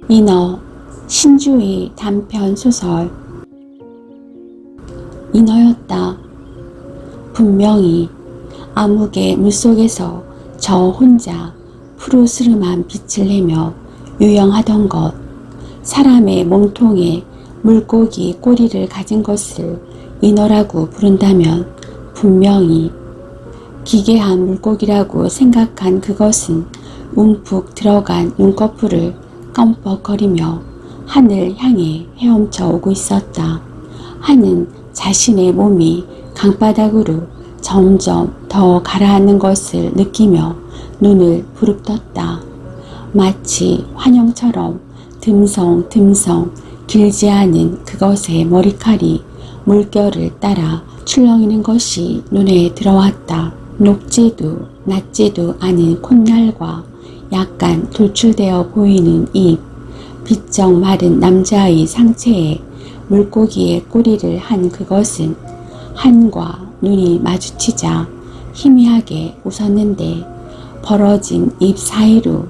인어, 신주의 단편 소설. 인어였다. 분명히 암흑의 물속에서 저 혼자 푸르스름한 빛을 내며 유영하던 것, 사람의 몸통에 물고기 꼬리를 가진 것을 인어라고 부른다면 분명히 기괴한 물고기라고 생각한 그것은 움푹 들어간 눈꺼풀을 껌뻑거리며 하늘 향해 헤엄쳐 오고 있었다. 하는 자신의 몸이 강바닥으로 점점 더 가라앉는 것을 느끼며 눈을 부릅떴다. 마치 환영처럼 듬성듬성 길지 않은 그것의 머리칼이 물결을 따라 출렁이는 것이 눈에 들어왔다. 높지도 낮지도 않은 콧날과 약간 돌출되어 보이는 입, 비쩍 마른 남자의 상체에 물고기의 꼬리를 한 그것은 한과 눈이 마주치자 희미하게 웃었는데 벌어진 입 사이로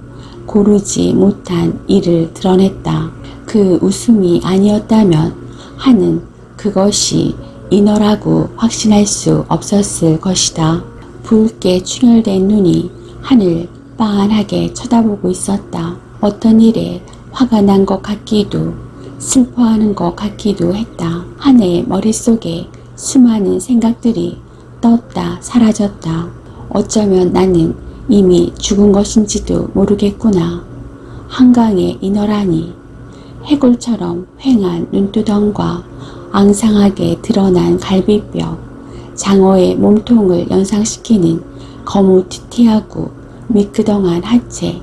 고르지 못한 이를 드러냈다. 그 웃음이 아니었다면 한은 그것이 인어라고 확신할 수 없었을 것이다. 붉게 충혈된 눈이 하늘 빤하게 쳐다보고 있었다. 어떤 일에 화가 난 것 같기도 슬퍼하는 것 같기도 했다. 한의 머릿속에 수많은 생각들이 떴다 사라졌다. 어쩌면 나는 이미 죽은 것인지도 모르겠구나. 한강의 인어라니. 해골처럼 휑한 눈두덩과 앙상하게 드러난 갈비뼈, 장어의 몸통을 연상시키는 거무튀튀하고 미끄덩한 하체.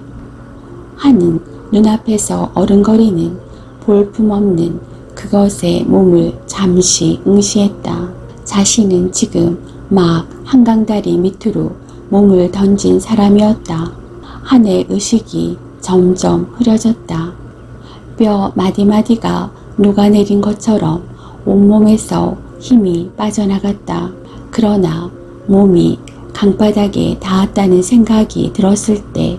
한은 눈앞에서 어른거리는 볼품없는 그것의 몸을 잠시 응시했다. 자신은 지금 막 한강다리 밑으로 몸을 던진 사람이었다. 한의 의식이 점점 흐려졌다. 뼈 마디마디가 녹아내린 것처럼 온몸에서 힘이 빠져나갔다. 그러나 몸이 강바닥에 닿았다는 생각이 들었을 때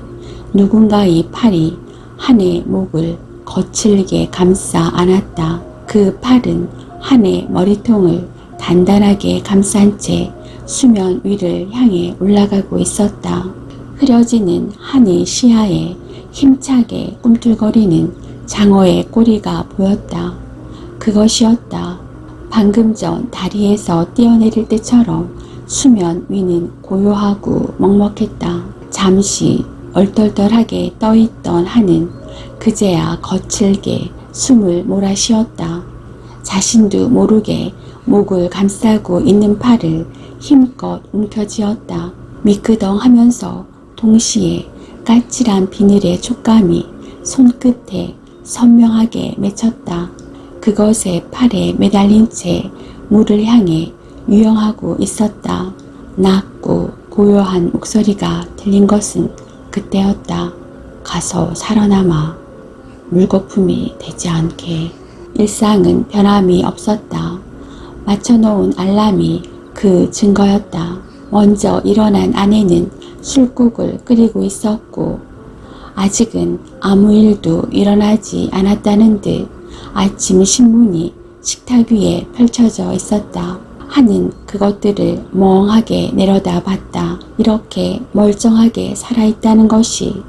누군가의 팔이 한의 목을 거칠게 감싸 안았다. 그 팔은 한의 머리통을 단단하게 감싼 채 수면 위를 향해 올라가고 있었다. 흐려지는 한의 시야에 힘차게 꿈틀거리는 장어의 꼬리가 보였다. 그것이었다. 방금 전 다리에서 뛰어내릴 때처럼 수면 위는 고요하고 먹먹했다. 잠시 얼떨떨하게 떠있던 한은 그제야 거칠게 숨을 몰아쉬었다. 자신도 모르게 목을 감싸고 있는 팔을 힘껏 움켜쥐었다. 미끄덩하면서 동시에 까칠한 비늘의 촉감이 손끝에 선명하게 맺혔다. 그것의 팔에 매달린 채 물을 향해 유영하고 있었다. 낮고 고요한 목소리가 들린 것은 그때였다. 가서 살아남아. 물거품이 되지 않게. 일상은 변함이 없었다. 맞춰놓은 알람이 그 증거였다. 먼저 일어난 아내는 술국을 끓이고 있었고 아직은 아무 일도 일어나지 않았다는 듯 아침 신문이 식탁 위에 펼쳐져 있었다. 한은 그것들을 멍하게 내려다봤다. 이렇게 멀쩡하게 살아있다는 것이,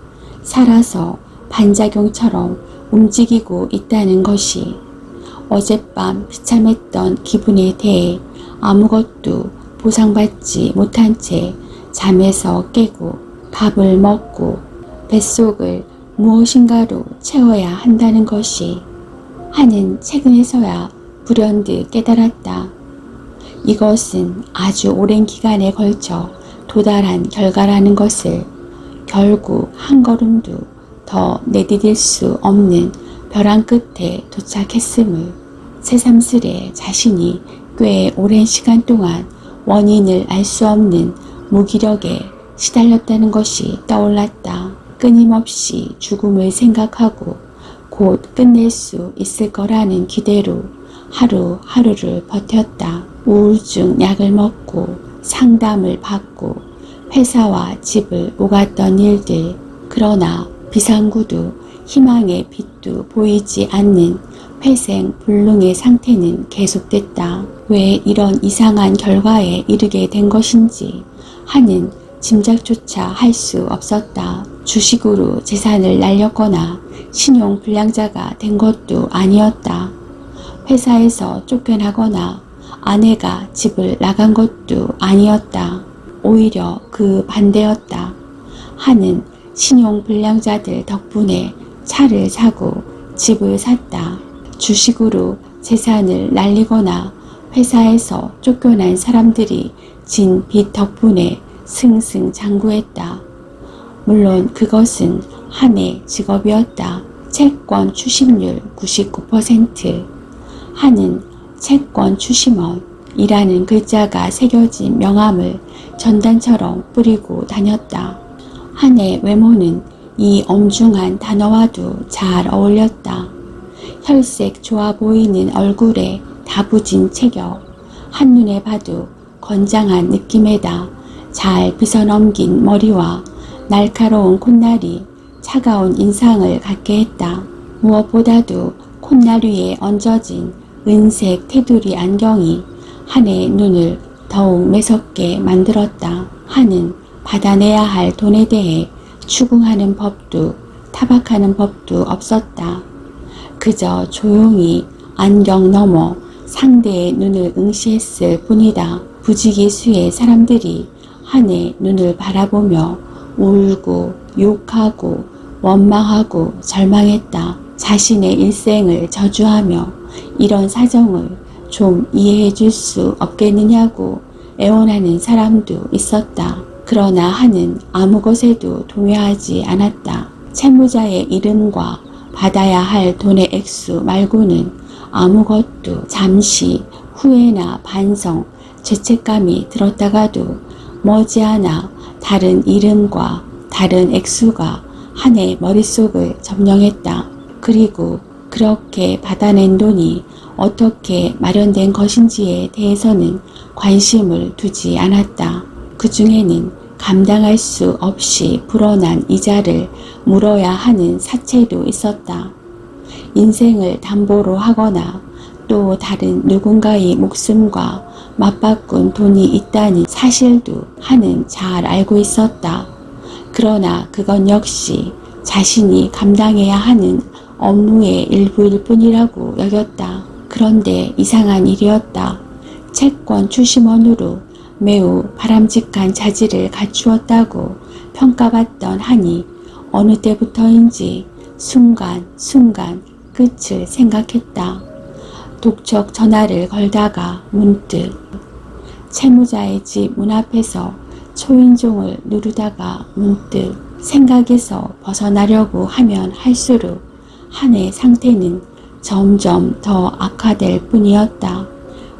살아서 반작용처럼 움직이고 있다는 것이, 어젯밤 비참했던 기분에 대해 아무것도 보상받지 못한 채 잠에서 깨고 밥을 먹고 뱃속을 무엇인가로 채워야 한다는 것이, 한은 최근에서야 불현듯 깨달았다. 이것은 아주 오랜 기간에 걸쳐 도달한 결과라는 것을, 결국 한 걸음도 더 내디딜 수 없는 벼랑 끝에 도착했음을, 새삼스레 자신이 꽤 오랜 시간 동안 원인을 알 수 없는 무기력에 시달렸다는 것이 떠올랐다. 끊임없이 죽음을 생각하고 곧 끝낼 수 있을 거라는 기대로 하루하루를 버텼다. 우울증 약을 먹고 상담을 받고 회사와 집을 오갔던 일들, 그러나 비상구도 희망의 빛도 보이지 않는 회생불능의 상태는 계속됐다. 왜 이런 이상한 결과에 이르게 된 것인지 하는 짐작조차 할 수 없었다. 주식으로 재산을 날렸거나 신용불량자가 된 것도 아니었다. 회사에서 쫓겨나거나 아내가 집을 나간 것도 아니었다. 오히려 그 반대였다. 하는 신용불량자들 덕분에 차를 사고 집을 샀다. 주식으로 재산을 날리거나 회사에서 쫓겨난 사람들이 진 빚 덕분에 승승장구했다. 물론 그것은 한의 직업이었다. 채권 추심률 99%. 한은 채권 추심원이라는 글자가 새겨진 명함을 전단처럼 뿌리고 다녔다. 한의 외모는 이 엄중한 단어와도 잘 어울렸다. 혈색 좋아 보이는 얼굴에 다부진 체격, 한눈에 봐도 건장한 느낌에다 잘 빗어넘긴 머리와 날카로운 콧날이 차가운 인상을 갖게 했다. 무엇보다도 콧날 위에 얹어진 은색 테두리 안경이 한의 눈을 더욱 매섭게 만들었다. 한은 받아내야 할 돈에 대해 추궁하는 법도 타박하는 법도 없었다. 그저 조용히 안경 너머 상대의 눈을 응시했을 뿐이다. 부지기수의 사람들이 한의 눈을 바라보며 울고 욕하고 원망하고 절망했다. 자신의 일생을 저주하며 이런 사정을 좀 이해해 줄 수 없겠느냐고 애원하는 사람도 있었다. 그러나 한은 아무 것에도 동요하지 않았다. 채무자의 이름과 받아야 할 돈의 액수 말고는 아무것도 잠시 후회나 반성, 죄책감이 들었다가도 머지않아 다른 이름과 다른 액수가 한의 머릿속을 점령했다. 그리고 그렇게 받아낸 돈이 어떻게 마련된 것인지에 대해서는 관심을 두지 않았다. 그 중에는 감당할 수 없이 불어난 이자를 물어야 하는 사채도 있었다. 인생을 담보로 하거나 또 다른 누군가의 목숨과 맞바꾼 돈이 있다는 사실도 한은 잘 알고 있었다. 그러나 그건 역시 자신이 감당해야 하는 업무의 일부일 뿐이라고 여겼다. 그런데 이상한 일이었다. 채권 추심원으로 매우 바람직한 자질을 갖추었다고 평가받던 한이 어느 때부터인지 순간 끝을 생각했다. 독촉 전화를 걸다가 문득 채무자의 집 문 앞에서 초인종을 누르다가 문득 생각에서 벗어나려고 하면 할수록 한의 상태는 점점 더 악화될 뿐이었다.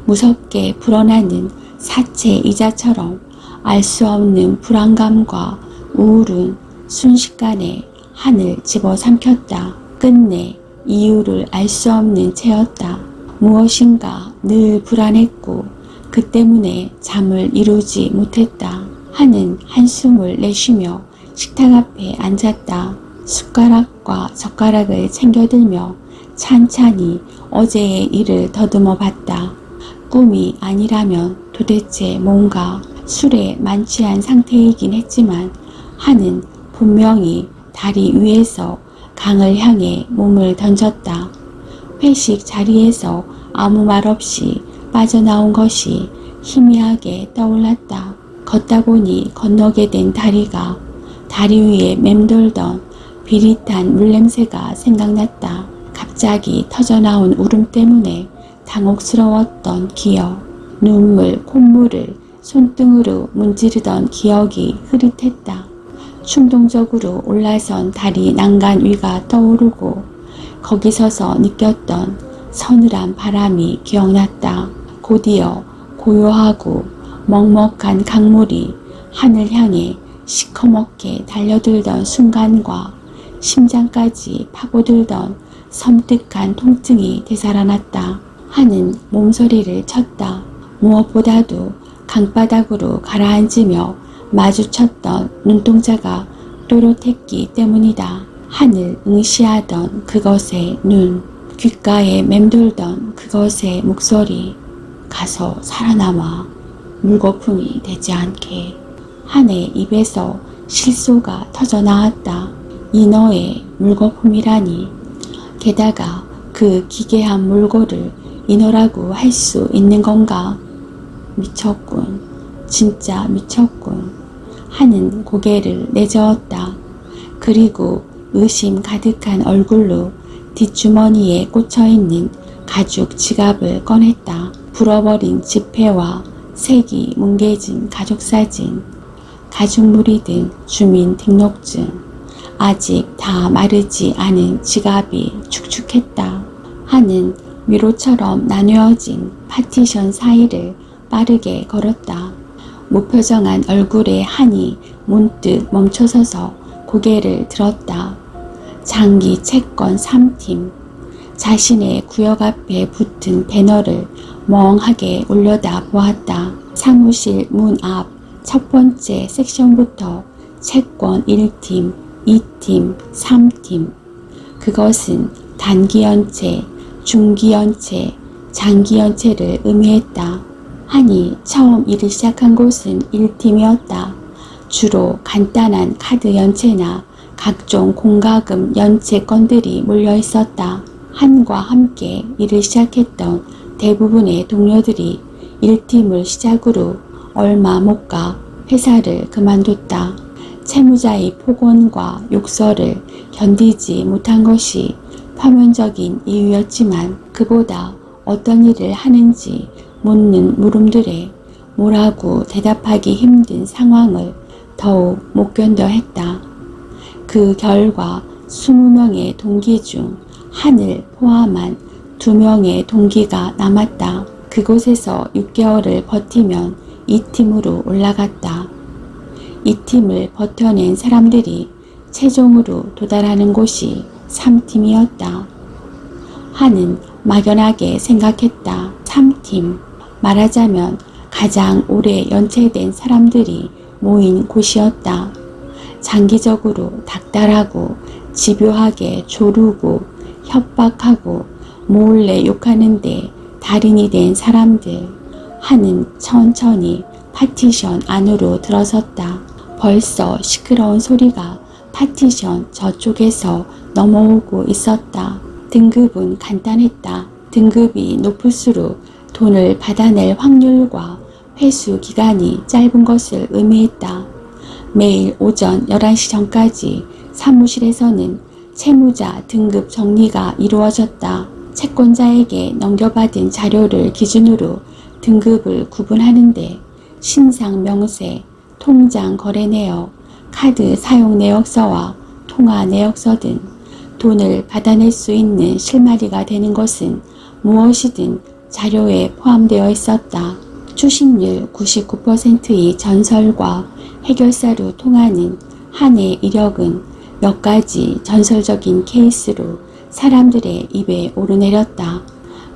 무섭게 불어나는 사채 이자처럼 알 수 없는 불안감과 우울은 순식간에 한을 집어삼켰다. 끝내 이유를 알 수 없는 채였다. 무엇인가 늘 불안했고 그 때문에 잠을 이루지 못했다. 한은 한숨을 내쉬며 식탁 앞에 앉았다. 숟가락과 젓가락을 챙겨들며 찬찬히 어제의 일을 더듬어 봤다. 꿈이 아니라면 도대체 뭔가. 술에 만취한 상태이긴 했지만 한은 분명히 다리 위에서 강을 향해 몸을 던졌다. 회식 자리에서 아무 말 없이 빠져나온 것이 희미하게 떠올랐다. 걷다 보니 건너게 된 다리가 다리 위에 맴돌던 비릿한 물냄새가 생각났다. 갑자기 터져나온 울음 때문에 당혹스러웠던 기억, 눈물, 콧물을 손등으로 문지르던 기억이 흐릿했다. 충동적으로 올라선 다리 난간 위가 떠오르고 거기 서서 느꼈던 서늘한 바람이 기억났다. 곧이어 고요하고 먹먹한 강물이 하늘 향해 시커멓게 달려들던 순간과 심장까지 파고들던 섬뜩한 통증이 되살아났다. 한은 몸서리를 쳤다. 무엇보다도 강바닥으로 가라앉으며 마주쳤던 눈동자가 또렷했기 때문이다. 하늘 응시하던 그것의 눈, 귓가에 맴돌던 그것의 목소리, 가서 살아남아 물거품이 되지 않게. 한의 입에서 실소가 터져 나왔다. 이 너의 물거품이라니. 게다가 그 기괴한 물고를 인어라고 할 수 있는 건가? 미쳤군. 진짜 미쳤군. 하는 고개를 내저었다. 그리고 의심 가득한 얼굴로 뒷주머니에 꽂혀있는 가죽 지갑을 꺼냈다. 불어버린 지폐와 색이 뭉개진 가족사진, 가죽무늬 등 주민등록증, 아직 다 마르지 않은 지갑이 축축했다. 하는 미로처럼 나뉘어진 파티션 사이를 빠르게 걸었다. 무표정한 얼굴에 한이 문득 멈춰서서 고개를 들었다. 장기 채권 3팀. 자신의 구역 앞에 붙은 배너를 멍하게 올려다 보았다. 사무실 문 앞 첫 번째 섹션부터 채권 1팀, 2팀, 3팀. 그것은 단기연체, 중기연체, 장기연체를 의미했다. 한이 처음 일을 시작한 곳은 1팀이었다. 주로 간단한 카드 연체나 각종 공과금 연체 건들이 몰려 있었다. 한과 함께 일을 시작했던 대부분의 동료들이 1팀을 시작으로 얼마 못 가 회사를 그만뒀다. 채무자의 폭언과 욕설을 견디지 못한 것이 표면적인 이유였지만 그보다 어떤 일을 하는지 묻는 물음들에 뭐라고 대답하기 힘든 상황을 더욱 못 견뎌 했다. 그 결과 20명의 동기 중 한을 포함한 2명의 동기가 남았다. 그곳에서 6개월을 버티면 2팀으로 올라갔다. 2팀을 버텨낸 사람들이 최종으로 도달하는 곳이 3팀이었다. 한은 막연하게 생각했다. 3팀. 말하자면 가장 오래 연체된 사람들이 모인 곳이었다. 장기적으로 닥달하고 집요하게 조르고 협박하고 몰래 욕하는데 달인이 된 사람들. 한은 천천히 파티션 안으로 들어섰다. 벌써 시끄러운 소리가 파티션 저쪽에서 넘어오고 있었다. 등급은 간단했다. 등급이 높을수록 돈을 받아낼 확률과 회수 기간이 짧은 것을 의미했다. 매일 오전 11시 전까지 사무실에서는 채무자 등급 정리가 이루어졌다. 채권자에게 넘겨받은 자료를 기준으로 등급을 구분하는데 신상 명세, 통장 거래 내역, 카드 사용 내역서와 통화 내역서 등 돈을 받아낼 수 있는 실마리가 되는 것은 무엇이든 자료에 포함되어 있었다. 추심률 99%의 전설과 해결사로 통하는 한의 이력은 몇 가지 전설적인 케이스로 사람들의 입에 오르내렸다.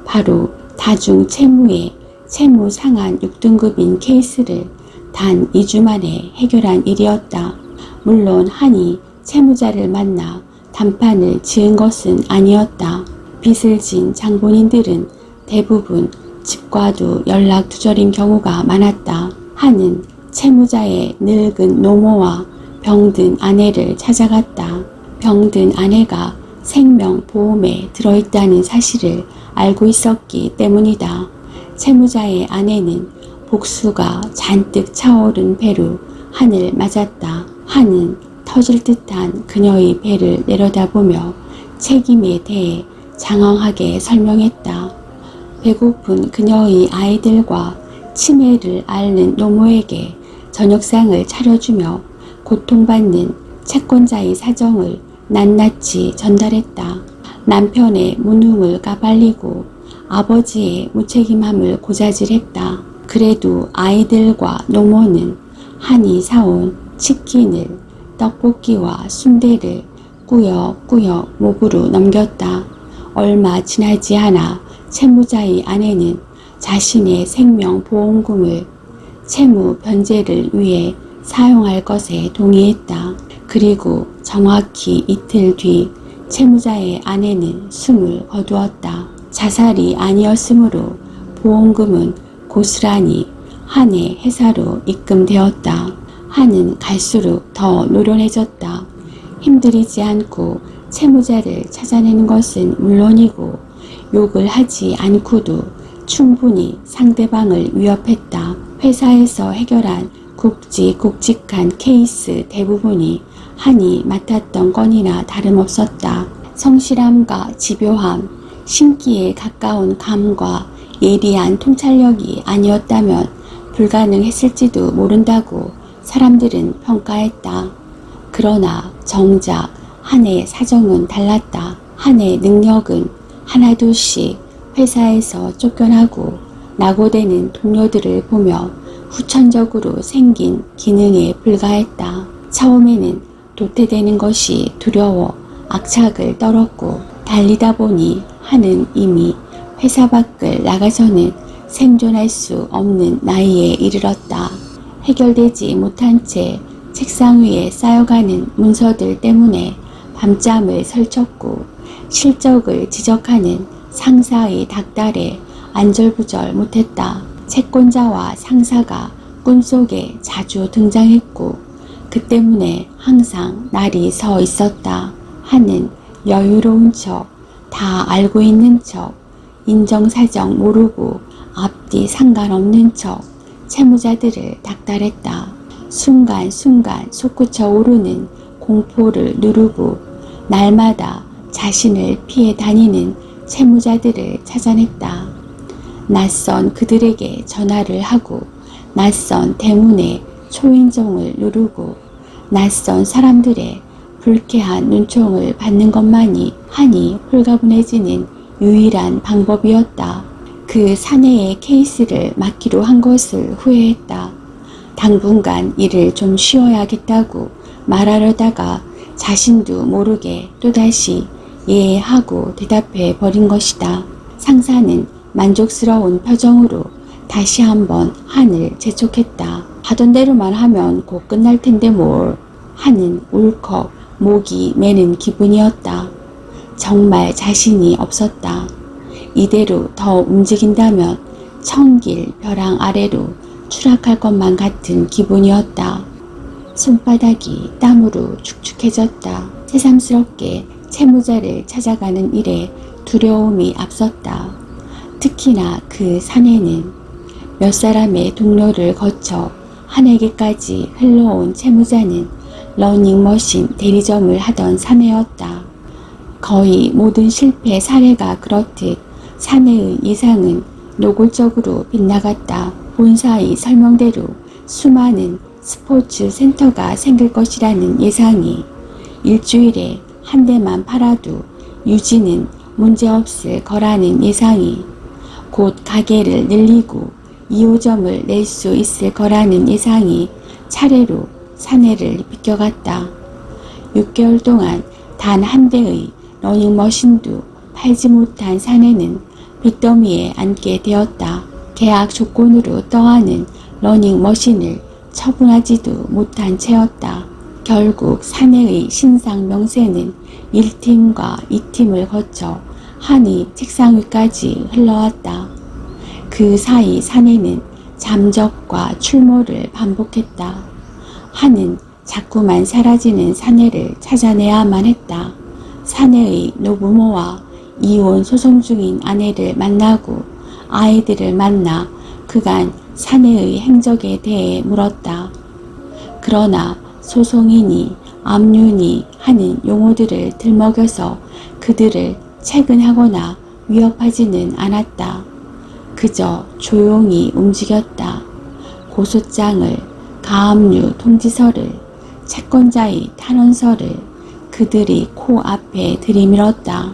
바로 다중 채무의 채무 상한 6등급인 케이스를 단 2주 만에 해결한 일이었다. 물론 한이 채무자를 만나 단판을 지은 것은 아니었다. 빚을 진 장본인들은 대부분 집과도 연락 두절인 경우가 많았다. 한은 채무자의 늙은 노모와 병든 아내를 찾아갔다. 병든 아내가 생명보험에 들어있다는 사실을 알고 있었기 때문이다. 채무자의 아내는 복수가 잔뜩 차오른 배로 한을 맞았다. 한은 터질 듯한 그녀의 배를 내려다보며 책임에 대해 장황하게 설명했다. 배고픈 그녀의 아이들과 치매를 앓는 노모에게 저녁상을 차려주며 고통받는 채권자의 사정을 낱낱이 전달했다. 남편의 무능을 까발리고 아버지의 무책임함을 고자질했다. 그래도 아이들과 노모는 한이 사온 치킨을, 떡볶이와 순대를 꾸역꾸역 목으로 넘겼다. 얼마 지나지 않아 채무자의 아내는 자신의 생명보험금을 채무 변제를 위해 사용할 것에 동의했다. 그리고 정확히 이틀 뒤 채무자의 아내는 숨을 거두었다. 자살이 아니었으므로 보험금은 고스란히 한의 회사로 입금되었다. 한은 갈수록 더 노련해졌다. 힘들이지 않고 채무자를 찾아내는 것은 물론이고 욕을 하지 않고도 충분히 상대방을 위협했다. 회사에서 해결한 굵직굵직한 케이스 대부분이 한이 맡았던 건이나 다름없었다. 성실함과 집요함, 신기에 가까운 감과 예리한 통찰력이 아니었다면 불가능했을지도 모른다고 사람들은 평가했다. 그러나 정작 한의 사정은 달랐다. 한의 능력은 하나둘씩 회사에서 쫓겨나고 낙오되는 동료들을 보며 후천적으로 생긴 기능에 불과했다. 처음에는 도태되는 것이 두려워 악착을 떨었고 달리다 보니 한은 이미 회사 밖을 나가서는 생존할 수 없는 나이에 이르렀다. 해결되지 못한 채 책상 위에 쌓여가는 문서들 때문에 밤잠을 설쳤고 실적을 지적하는 상사의 닥달에 안절부절 못했다. 채권자와 상사가 꿈속에 자주 등장했고 그 때문에 항상 날이 서 있었다. 한은 여유로운 척, 다 알고 있는 척, 인정사정 모르고 앞뒤 상관없는 척 채무자들을 닥달했다. 순간순간 솟구쳐 오르는 공포를 누르고 날마다 자신을 피해 다니는 채무자들을 찾아냈다. 낯선 그들에게 전화를 하고 낯선 대문에 초인종을 누르고 낯선 사람들의 불쾌한 눈총을 받는 것만이 한이 홀가분해지는 유일한 방법이었다. 그 사내의 케이스를 맡기로 한 것을 후회했다. 당분간 일을 좀 쉬어야겠다고 말하려다가 자신도 모르게 또다시 예 하고 대답해 버린 것이다. 상사는 만족스러운 표정으로 다시 한번 한을 재촉했다. 하던 대로만 하면 곧 끝날 텐데 뭘. 한은 울컥 목이 메는 기분이었다. 정말 자신이 없었다. 이대로 더 움직인다면 천길 벼랑 아래로 추락할 것만 같은 기분이었다. 손바닥이 땀으로 축축해졌다. 새삼스럽게 채무자를 찾아가는 일에 두려움이 앞섰다. 특히나 그 사내는 몇 사람의 동료를 거쳐 한에게까지 흘러온 채무자는 러닝머신 대리점을 하던 사내였다. 거의 모든 실패 사례가 그렇듯 사내의 예상은 노골적으로 빗나갔다. 본사의 설명대로 수많은 스포츠 센터가 생길 것이라는 예상이 일주일에 한 대만 팔아도 유지는 문제없을 거라는 예상이 곧 가게를 늘리고 2호점을 낼 수 있을 거라는 예상이 차례로 사내를 비껴갔다. 6개월 동안 단 한 대의 러닝머신도 팔지 못한 사내는 빚더미에 앉게 되었다. 계약 조건으로 떠하는 러닝머신을 처분하지도 못한 채였다. 결국 사내의 신상 명세는 1팀과 2팀을 거쳐 한이 책상 위까지 흘러왔다. 그 사이 사내는 잠적과 출몰을 반복했다. 한은 자꾸만 사라지는 사내를 찾아내야만 했다. 사내의 노부모와 이혼 소송 중인 아내를 만나고 아이들을 만나 그간 사내의 행적에 대해 물었다. 그러나 소송이니 압류니 하는 용어들을 들먹여서 그들을 채근하거나 위협하지는 않았다. 그저 조용히 움직였다. 고소장을, 가압류 통지서를, 채권자의 탄원서를 그들이 코앞에 들이밀었다.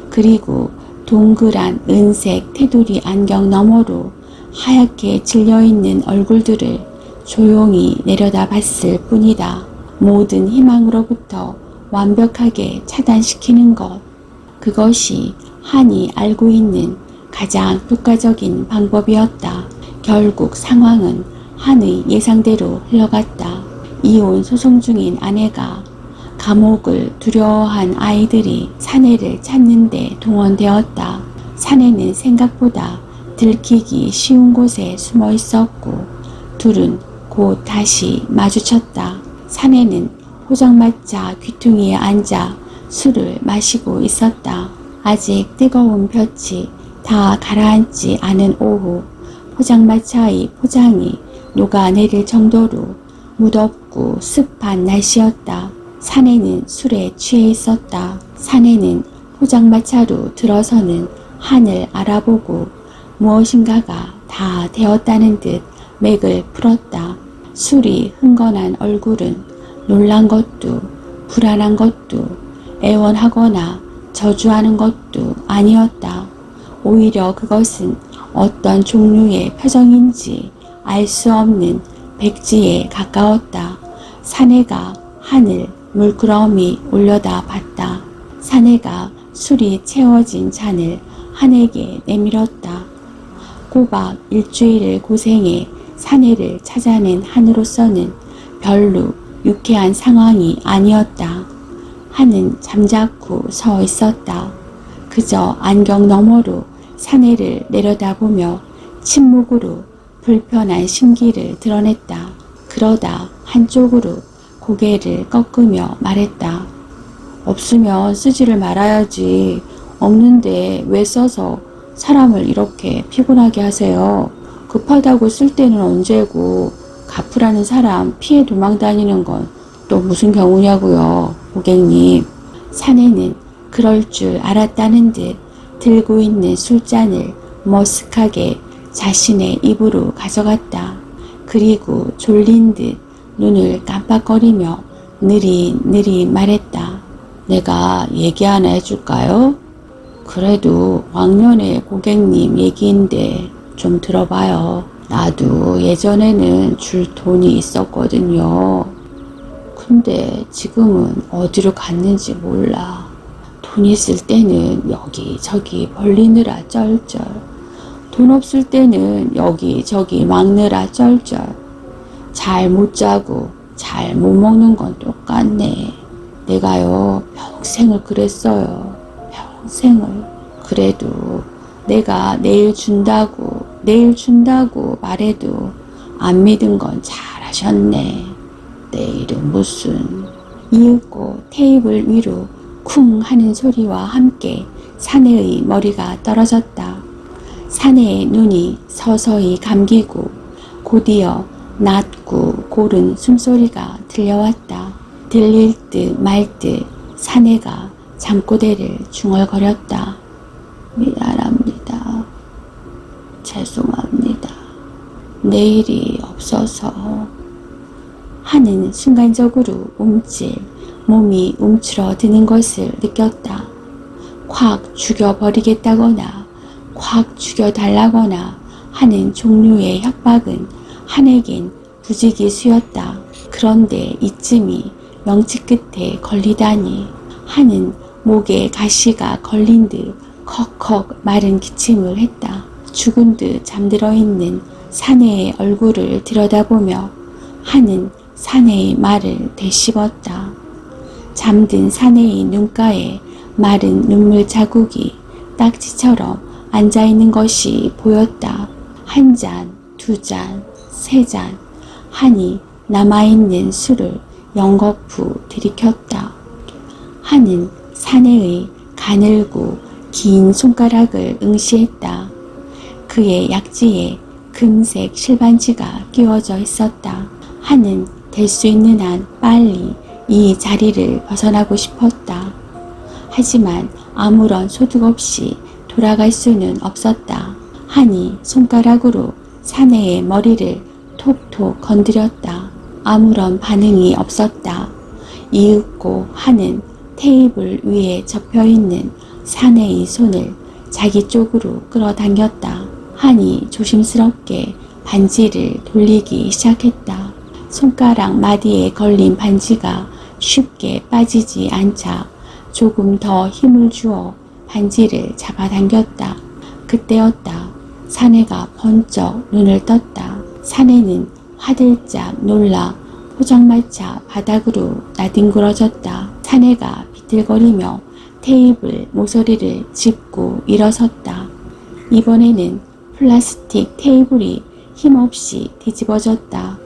그리고 동그란 은색 테두리 안경 너머로 하얗게 질려있는 얼굴들을 조용히 내려다봤을 뿐이다. 모든 희망으로부터 완벽하게 차단시키는 것. 그것이 한이 알고 있는 가장 효과적인 방법이었다. 결국 상황은 한의 예상대로 흘러갔다. 이혼 소송 중인 아내가 감옥을 두려워한 아이들이 사내를 찾는데 동원되었다. 사내는 생각보다 들키기 쉬운 곳에 숨어 있었고 둘은 곧 다시 마주쳤다. 사내는 포장마차 귀퉁이에 앉아 술을 마시고 있었다. 아직 뜨거운 볕이 다 가라앉지 않은 오후 포장마차의 포장이 녹아내릴 정도로 무덥고 습한 날씨였다. 사내는 술에 취해 있었다. 사내는 포장마차로 들어서는 한을 알아보고 무엇인가가 다 되었다는 듯 맥을 풀었다. 술이 흥건한 얼굴은 놀란 것도 불안한 것도 애원하거나 저주하는 것도 아니었다. 오히려 그것은 어떤 종류의 표정인지 알 수 없는 백지에 가까웠다. 사내가 한을 물끄러미 올려다 봤다. 사내가 술이 채워진 잔을 한에게 내밀었다. 꼬박 일주일을 고생해 사내를 찾아낸 한으로서는 별로 유쾌한 상황이 아니었다. 한은 잠자코 서 있었다. 그저 안경 너머로 사내를 내려다보며 침묵으로 불편한 심기를 드러냈다. 그러다 한쪽으로 고개를 꺾으며 말했다. 없으면 쓰지를 말아야지. 없는데 왜 써서 사람을 이렇게 피곤하게 하세요. 급하다고 쓸 때는 언제고 갚으라는 사람 피해 도망다니는 건 또 무슨 경우냐고요, 고객님. 사내는 그럴 줄 알았다는 듯 들고 있는 술잔을 머쓱하게 자신의 입으로 가져갔다. 그리고 졸린 듯 눈을 깜빡거리며 느릿느릿 말했다. 내가 얘기 하나 해줄까요? 그래도 왕년의 고객님 얘기인데 좀 들어봐요. 나도 예전에는 줄 돈이 있었거든요. 근데 지금은 어디로 갔는지 몰라. 돈 있을 때는 여기저기 벌리느라 쩔쩔. 돈 없을 때는 여기저기 막느라 쩔쩔. 잘 못 자고 잘 못 먹는 건 똑같네. 내가요 평생을 그랬어요. 평생을. 그래도 내가 내일 준다고 말해도 안 믿은 건 잘하셨네. 내일은 무슨. 이윽고 테이블 위로 쿵 하는 소리와 함께 사내의 머리가 떨어졌다. 사내의 눈이 서서히 감기고 곧이어 낮고 고른 숨소리가 들려왔다. 들릴 듯 말 듯 사내가 잠꼬대를 중얼거렸다. 미안합니다. 죄송합니다. 내일이 없어서. 하는 순간적으로 몸이 움츠러드는 것을 느꼈다. 콱 죽여버리겠다거나 콱 죽여달라거나 하는 종류의 협박은 한에겐 부지기수였다. 그런데 이쯤이 명치 끝에 걸리다니. 한은 목에 가시가 걸린 듯 컥컥 마른 기침을 했다. 죽은 듯 잠들어 있는 사내의 얼굴을 들여다보며 한은 사내의 말을 되씹었다. 잠든 사내의 눈가에 마른 눈물 자국이 딱지처럼 앉아있는 것이 보였다. 한 잔, 두 잔, 세 잔. 한이 남아있는 술을 연거푸 들이켰다. 한은 사내의 가늘고 긴 손가락을 응시했다. 그의 약지에 금색 실반지가 끼워져 있었다. 한은 될 수 있는 한 빨리 이 자리를 벗어나고 싶었다. 하지만 아무런 소득 없이 돌아갈 수는 없었다. 한이 손가락으로 사내의 머리를 톡톡 건드렸다. 아무런 반응이 없었다. 이윽고 한은 테이블 위에 접혀있는 사내의 손을 자기 쪽으로 끌어당겼다. 한이 조심스럽게 반지를 돌리기 시작했다. 손가락 마디에 걸린 반지가 쉽게 빠지지 않자 조금 더 힘을 주어 반지를 잡아당겼다. 그때였다. 사내가 번쩍 눈을 떴다. 사내는 화들짝 놀라 포장마차 바닥으로 나뒹굴어졌다. 사내가 비틀거리며 테이블 모서리를 짚고 일어섰다. 이번에는 플라스틱 테이블이 힘없이 뒤집어졌다.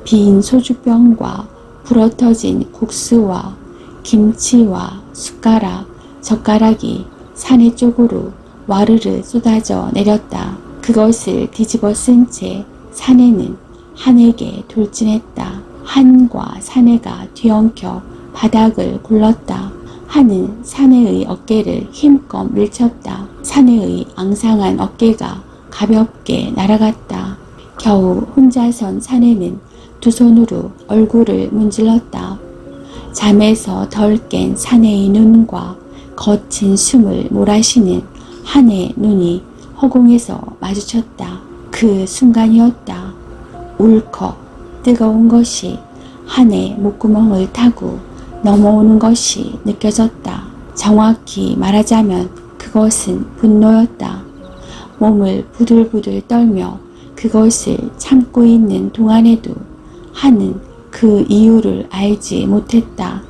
빈 소주병과 불어터진 국수와 김치와 숟가락, 젓가락이 사내 쪽으로 와르르 쏟아져 내렸다. 그것을 뒤집어 쓴 채 사내는 한에게 돌진했다. 한과 사내가 뒤엉켜 바닥을 굴렀다. 한은 사내의 어깨를 힘껏 밀쳤다. 사내의 앙상한 어깨가 가볍게 날아갔다. 겨우 혼자 선 사내는 두 손으로 얼굴을 문질렀다. 잠에서 덜 깬 사내의 눈과 거친 숨을 몰아쉬는 한의 눈이 허공에서 마주쳤다. 그 순간이었다. 울컥 뜨거운 것이 한의 목구멍을 타고 넘어오는 것이 느껴졌다. 정확히 말하자면 그것은 분노였다. 몸을 부들부들 떨며 그것을 참고 있는 동안에도 한은 그 이유를 알지 못했다.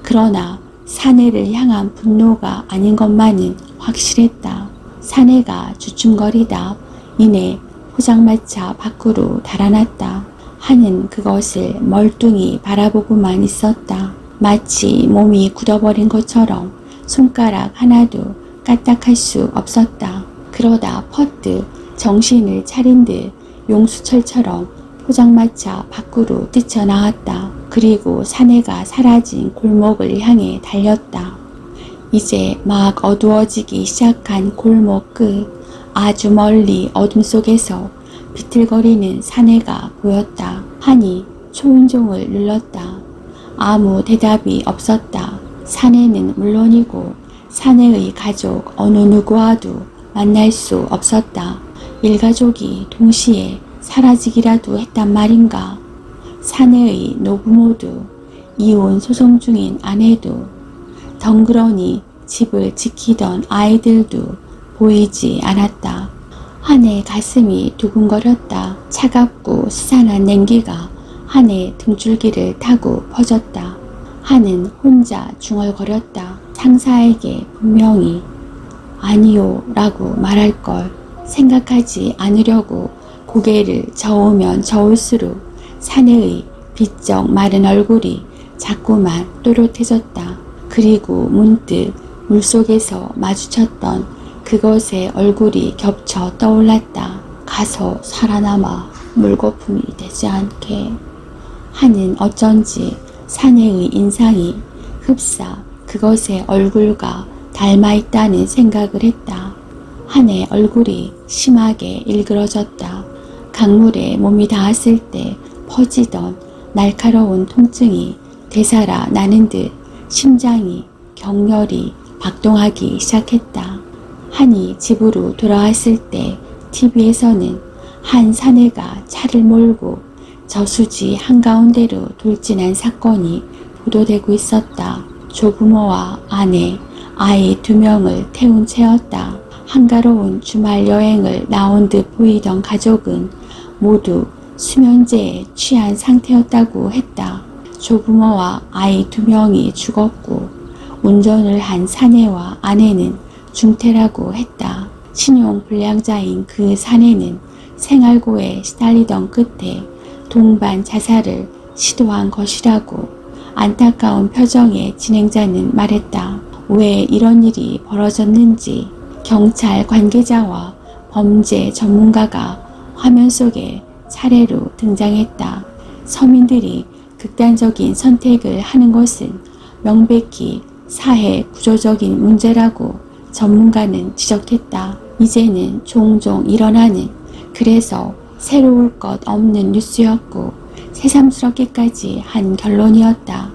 그러나 사내를 향한 분노가 아닌 것만은 확실했다. 사내가 주춤거리다 이내 포장마차 밖으로 달아났다. 한은 그것을 멀뚱히 바라보고만 있었다. 마치 몸이 굳어버린 것처럼 손가락 하나도 까딱할 수 없었다. 그러다 퍼뜩 정신을 차린 듯 용수철처럼 포장마차 밖으로 뛰쳐나왔다. 그리고 사내가 사라진 골목을 향해 달렸다. 이제 막 어두워지기 시작한 골목 끝, 아주 멀리 어둠 속에서 비틀거리는 사내가 보였다. 한이 초인종을 눌렀다. 아무 대답이 없었다. 사내는 물론이고 사내의 가족 어느 누구와도 만날 수 없었다. 일가족이 동시에 사라지기라도 했단 말인가. 사내의 노부모도 이혼 소송 중인 아내도 덩그러니 집을 지키던 아이들도 보이지 않았다. 한의 가슴이 두근거렸다. 차갑고 스산한 냉기가 한의 등줄기를 타고 퍼졌다. 한은 혼자 중얼거렸다. 상사에게 분명히 아니요 라고 말할 걸 생각하지 않으려고 고개를 저으면 저을수록 사내의 비쩍 마른 얼굴이 자꾸만 또렷해졌다. 그리고 문득 물속에서 마주쳤던 그것의 얼굴이 겹쳐 떠올랐다. 가서 살아남아 물거품이 되지 않게. 한은 어쩐지 사내의 인상이 흡사 그것의 얼굴과 닮아있다는 생각을 했다. 한의 얼굴이 심하게 일그러졌다. 강물에 몸이 닿았을 때 퍼지던 날카로운 통증이 되살아 나는 듯 심장이 격렬히 박동하기 시작했다. 한이 집으로 돌아왔을 때 TV에서는 한 사내가 차를 몰고 저수지 한가운데로 돌진한 사건이 보도되고 있었다. 조부모와 아내, 아이 2명을 태운 채였다. 한가로운 주말 여행을 나온 듯 보이던 가족은 모두 수면제에 취한 상태였다고 했다. 조부모와 아이 2명이 죽었고 운전을 한 사내와 아내는 중태라고 했다. 신용불량자인 그 사내는 생활고에 시달리던 끝에 동반 자살을 시도한 것이라고 안타까운 표정의 진행자는 말했다. 왜 이런 일이 벌어졌는지 경찰 관계자와 범죄 전문가가 화면 속에 차례로 등장했다. 서민들이 극단적인 선택을 하는 것은 명백히 사회 구조적인 문제라고 전문가는 지적했다. 이제는 종종 일어나는 그래서 새로울 것 없는 뉴스였고 새삼스럽기까지 한 결론이었다.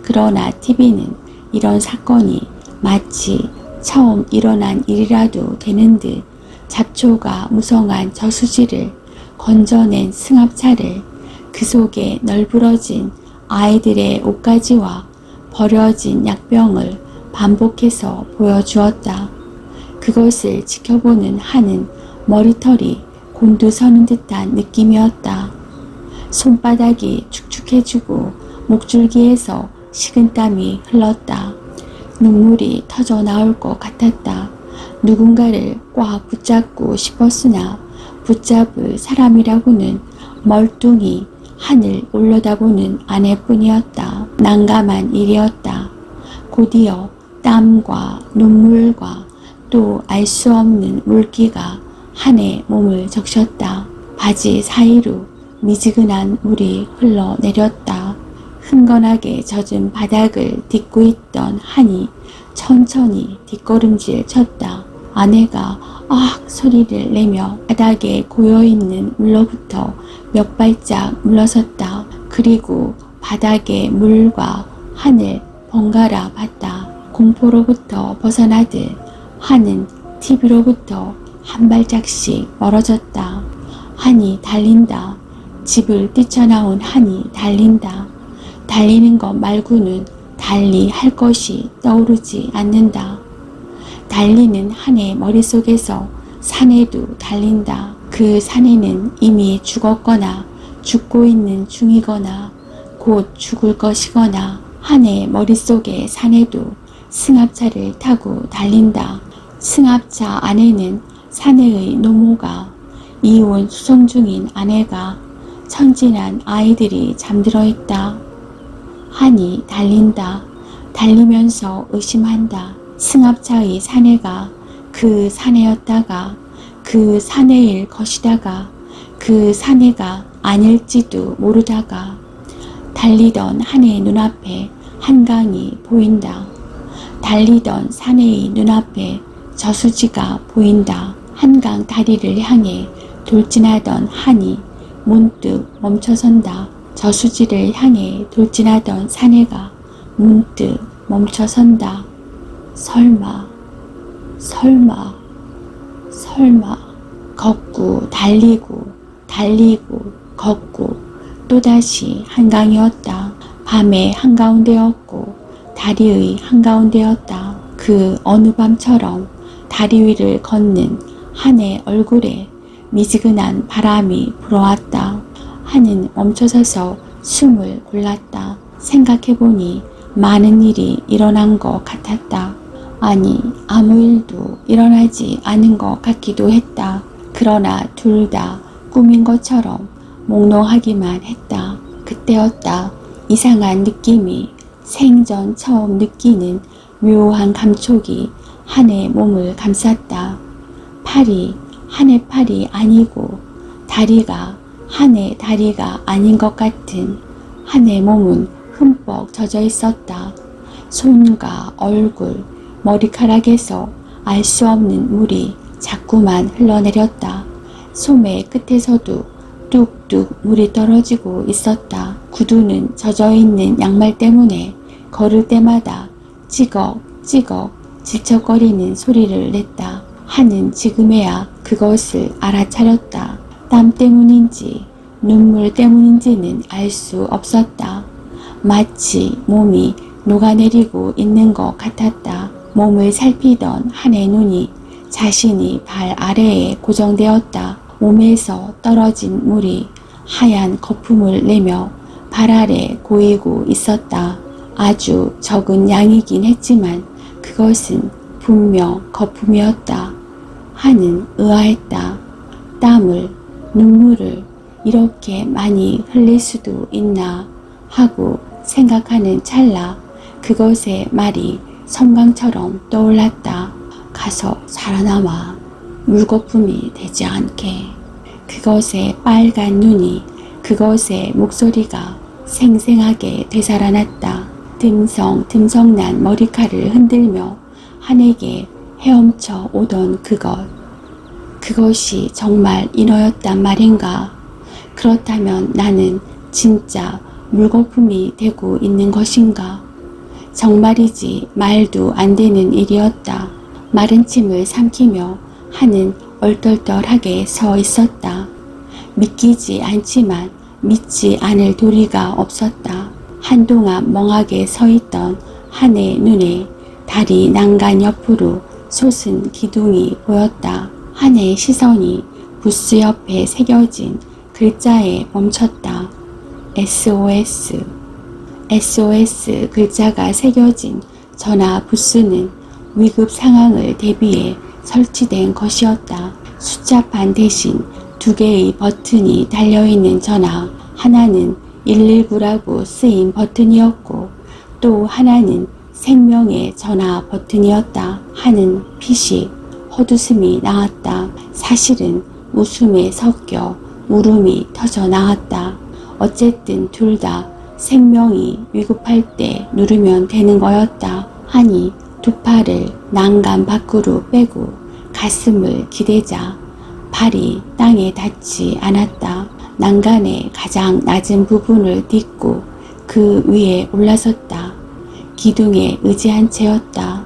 그러나 TV는 이런 사건이 마치 처음 일어난 일이라도 되는 듯 잡초가 무성한 저수지를 건져낸 승합차를 그 속에 널브러진 아이들의 옷가지와 버려진 약병을 반복해서 보여주었다. 그것을 지켜보는 한은 머리털이 곤두서는 듯한 느낌이었다. 손바닥이 축축해지고 목줄기에서 식은땀이 흘렀다. 눈물이 터져 나올 것 같았다. 누군가를 꽉 붙잡고 싶었으나 붙잡을 사람이라고는 멀뚱히 하늘 올려다보는 아내뿐이었다. 난감한 일이었다. 곧이어 땀과 눈물과 또 알 수 없는 물기가 한의 몸을 적셨다. 바지 사이로 미지근한 물이 흘러내렸다. 흥건하게 젖은 바닥을 딛고 있던 한이 천천히 뒷걸음질 쳤다. 아내가 악 소리를 내며 바닥에 고여있는 물로부터 몇 발짝 물러섰다. 그리고 바닥의 물과 한을 번갈아 봤다. 공포로부터 벗어나듯 한은 TV로부터 한 발짝씩 멀어졌다. 한이 달린다. 집을 뛰쳐나온 한이 달린다. 달리는 것 말고는 달리 할 것이 떠오르지 않는다. 달리는 한의 머릿속에서 사내도 달린다. 그 사내는 이미 죽었거나 죽고 있는 중이거나 곧 죽을 것이거나 한의 머릿속의 사내도 승합차를 타고 달린다. 승합차 안에는 사내의 노모가 이혼 소송 중인 아내가 천진한 아이들이 잠들어 있다. 한이 달린다. 달리면서 의심한다. 승합차의 사내가 그 사내였다가 그 사내일 것이다가 그 사내가 아닐지도 모르다가 달리던 한의 눈앞에 한강이 보인다. 달리던 사내의 눈앞에 저수지가 보인다. 한강 다리를 향해 돌진하던 한이 문득 멈춰선다. 저수지를 향해 돌진하던 사내가 문득 멈춰선다. 설마, 설마, 설마. 걷고 달리고 달리고 걷고 또다시 한강이었다. 밤의 한가운데였고 다리의 한가운데였다. 그 어느 밤처럼 다리 위를 걷는 한의 얼굴에 미지근한 바람이 불어왔다. 한은 멈춰서서 숨을 골랐다. 생각해보니 많은 일이 일어난 것 같았다. 아니, 아무 일도 일어나지 않은 것 같기도 했다. 그러나 둘 다 꿈인 것처럼 몽롱하기만 했다. 그때였다. 이상한 느낌이 생전 처음 느끼는 묘한 감촉이 한의 몸을 감쌌다. 팔이 한의 팔이 아니고 다리가 한의 다리가 아닌 것 같은 한의 몸은 흠뻑 젖어 있었다. 손과 얼굴, 머리카락에서 알 수 없는 물이 자꾸만 흘러내렸다. 소매 끝에서도 뚝뚝 물이 떨어지고 있었다. 구두는 젖어있는 양말 때문에 걸을 때마다 찌걱찌걱 질척거리는 소리를 냈다. 한은 지금에야 그것을 알아차렸다. 땀 때문인지 눈물 때문인지는 알 수 없었다. 마치 몸이 녹아내리고 있는 것 같았다. 몸을 살피던 한의 눈이 자신이 발 아래에 고정되었다. 몸에서 떨어진 물이 하얀 거품을 내며 발 아래 고이고 있었다. 아주 적은 양이긴 했지만 그것은 분명 거품이었다. 한은 의아했다. 땀을, 눈물을 이렇게 많이 흘릴 수도 있나 하고 생각하는 찰나 그것의 말이 섬광처럼 떠올랐다. 가서 살아남아. 물거품이 되지 않게. 그것의 빨간 눈이, 그것의 목소리가 생생하게 되살아났다. 듬성듬성난 머리칼을 흔들며 한에게 헤엄쳐 오던 그것. 그것이 정말 인어였단 말인가? 그렇다면 나는 진짜 물거품이 되고 있는 것인가? 정말이지 말도 안 되는 일이었다. 마른 침을 삼키며 한은 얼떨떨하게 서 있었다. 믿기지 않지만 믿지 않을 도리가 없었다. 한동안 멍하게 서 있던 한의 눈에 다리 난간 옆으로 솟은 기둥이 보였다. 한의 시선이 부스 옆에 새겨진 글자에 멈췄다. SOS. SOS 글자가 새겨진 전화 부스는 위급 상황을 대비해 설치된 것이었다. 숫자판 대신 2개의 버튼이 달려있는 전화, 하나는 119라고 쓰인 버튼이었고 또 하나는 생명의 전화 버튼이었다 하는 피식 헛웃음이 나왔다. 사실은 웃음에 섞여 울음이 터져 나왔다. 어쨌든 둘 다 생명이 위급할 때 누르면 되는 거였다 하니 두 팔을 난간 밖으로 빼고 가슴을 기대자 발이 땅에 닿지 않았다. 난간의 가장 낮은 부분을 딛고 그 위에 올라섰다. 기둥에 의지한 채였다.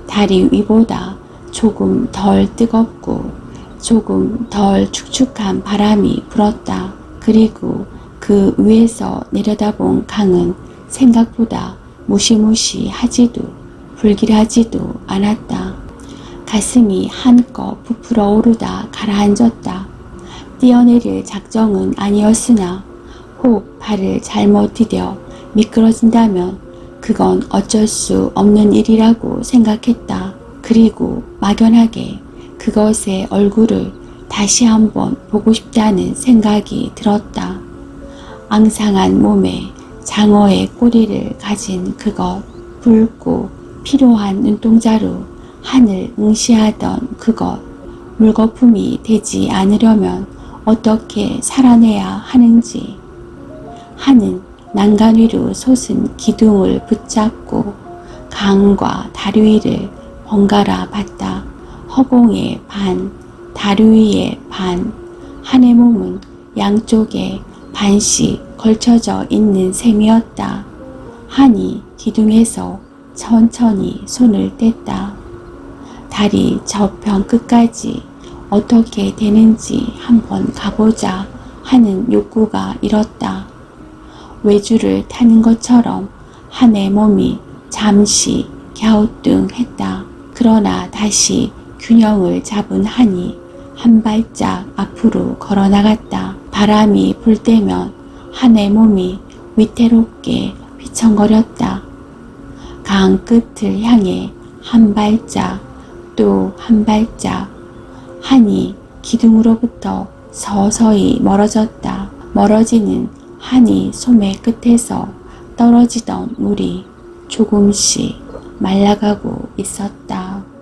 다리 위보다 조금 덜 뜨겁고 조금 덜 축축한 바람이 불었다. 그리고 그 위에서 내려다본 강은 생각보다 무시무시하지도 불길하지도 않았다. 가슴이 한껏 부풀어 오르다 가라앉았다. 뛰어내릴 작정은 아니었으나 혹 발을 잘못 디뎌 미끄러진다면 그건 어쩔 수 없는 일이라고 생각했다. 그리고 막연하게 그것의 얼굴을 다시 한번 보고 싶다는 생각이 들었다. 앙상한 몸에 장어의 꼬리를 가진 그것, 붉고 피로한 눈동자로 하늘 응시하던 그것, 물거품이 되지 않으려면 어떻게 살아내야 하는지 하는 난간 위로 솟은 기둥을 붙잡고 강과 다리 위를 번갈아 봤다. 허공의 반, 다리 위의 반, 한의 몸은 양쪽에 반씩 걸쳐져 있는 셈이었다. 한이 기둥에서 천천히 손을 뗐다. 다리 저편 끝까지 어떻게 되는지 한번 가보자 하는 욕구가 일었다. 외주를 타는 것처럼 한의 몸이 잠시 갸우뚱했다. 그러나 다시 균형을 잡은 한이 한 발짝 앞으로 걸어나갔다. 바람이 불 때면 한의 몸이 위태롭게 휘청거렸다. 강 끝을 향해 한 발짝 또 한 발짝 한이 기둥으로부터 서서히 멀어졌다. 멀어지는 한이 소매 끝에서 떨어지던 물이 조금씩 말라가고 있었다.